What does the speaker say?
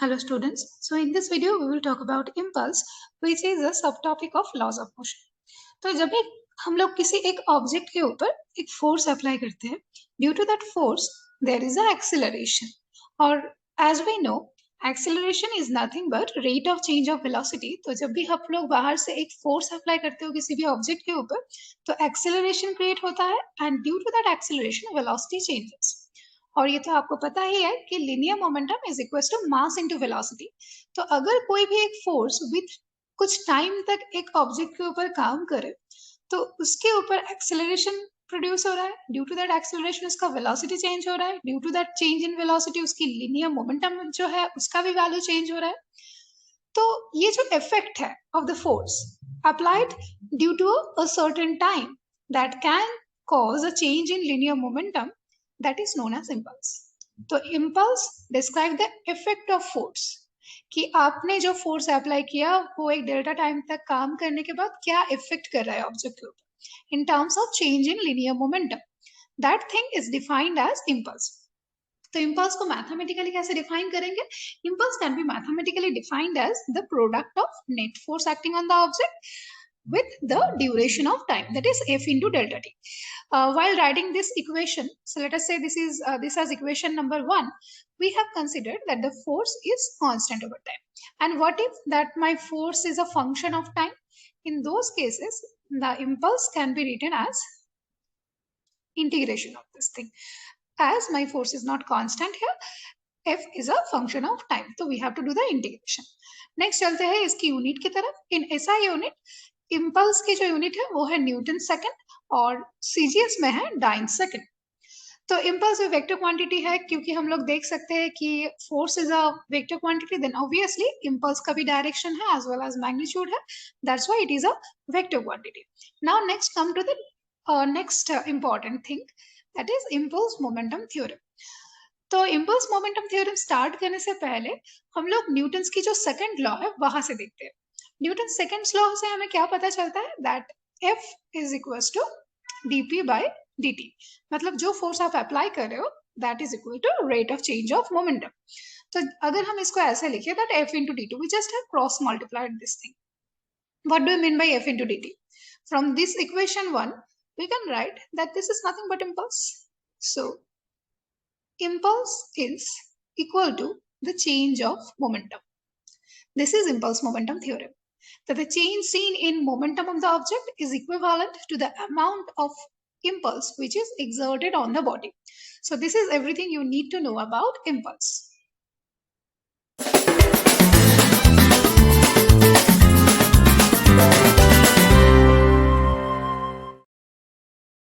Hello students. So in this video we will talk about impulse, which is a subtopic of laws of motion. तो जब एक हम लोग किसी एक ऑब्जेक्ट के ऊपर एक फोर्स अप्लाई करते हैं, due to that force there is a acceleration, और as we know acceleration is nothing but rate of change of velocity. तो जब भी हम लोग बाहर से एक फोर्स अप्लाई करते हो किसी भी ऑब्जेक्ट के ऊपर, तो एक्सेलरेशन क्रिएट होता है and due to that acceleration velocity changes. और ये तो आपको पता ही है कि linear momentum is equal to mass into velocity. तो अगर कोई भी एक फोर्स विद कुछ टाइम तक एक ऑब्जेक्ट के ऊपर काम करे, तो उसके ऊपर एक्सेलरेशन प्रोड्यूस हो रहा है. ड्यू टू दैट एक्सेलरेशन उसका वेलोसिटी चेंज हो रहा है. Due to that change in velocity उसकी लिनियर मोमेंटम जो है उसका भी वैल्यू चेंज हो रहा है. तो ये जो इफेक्ट है of the force applied due to a certain time that can cause a change in linear momentum, that is known as impulse. तो impulse describe the effect of force, कि आपने जो फोर्स अप्लाई किया वो एक delta time तक काम करने के बाद क्या इफेक्ट कर रहा है ऑब्जेक्ट के ऊपर in terms of change in linear momentum. That thing is defined as impulse. तो इम्पल्स को मैथमेटिकली कैसे डिफाइन करेंगे? Impulse can be mathematically defined as the product of net force acting on the object with the duration of time, that is f into delta t. While writing this equation, so let us say this as equation number 1, we have considered that the force is constant over time. And what if that my force is a function of time? In those cases the impulse can be written as integration of this thing. As my force is not constant here, f is a function of time, so we have to do the integration. Next चलते हैं इसकी unit की तरफ. इन ऐसा unit, impulse की जो unit है वो है न्यूटन सेकंड और सीजीएस में है डाइन सेकंड. तो इम्पल्स भी वेक्टर क्वांटिटी है, क्योंकि हम लोग देख सकते हैं कि force is a vector quantity, then obviously impulse का भी डायरेक्शन है एज वेल एज मैग्नीट्यूड है. That's why it is a vector quantity. Now next come to the next important thing, that is impulse momentum theorem. तो impulse momentum theorem start करने से पहले हम लोग न्यूटन्स की जो सेकंड लॉ है वहां से देखते हैं. न्यूटन सेकंड लॉ से हमें क्या पता चलता है? That F is equal to dp by dt. मतलब जो फोर्स आप अप्लाई कर रहे हो that is equal to rate of change of momentum. तो अगर हम इसको ऐसे लिखे that F into dt, we just have cross multiplied this thing. What do you mean by F into dt? From this equation 1 we can write that this is nothing but impulse. So impulse is equal to the change of momentum. This is impulse momentum theorem. That the change seen in momentum of the object is equivalent to the amount of impulse which is exerted on the body. So this is everything you need to know about impulse.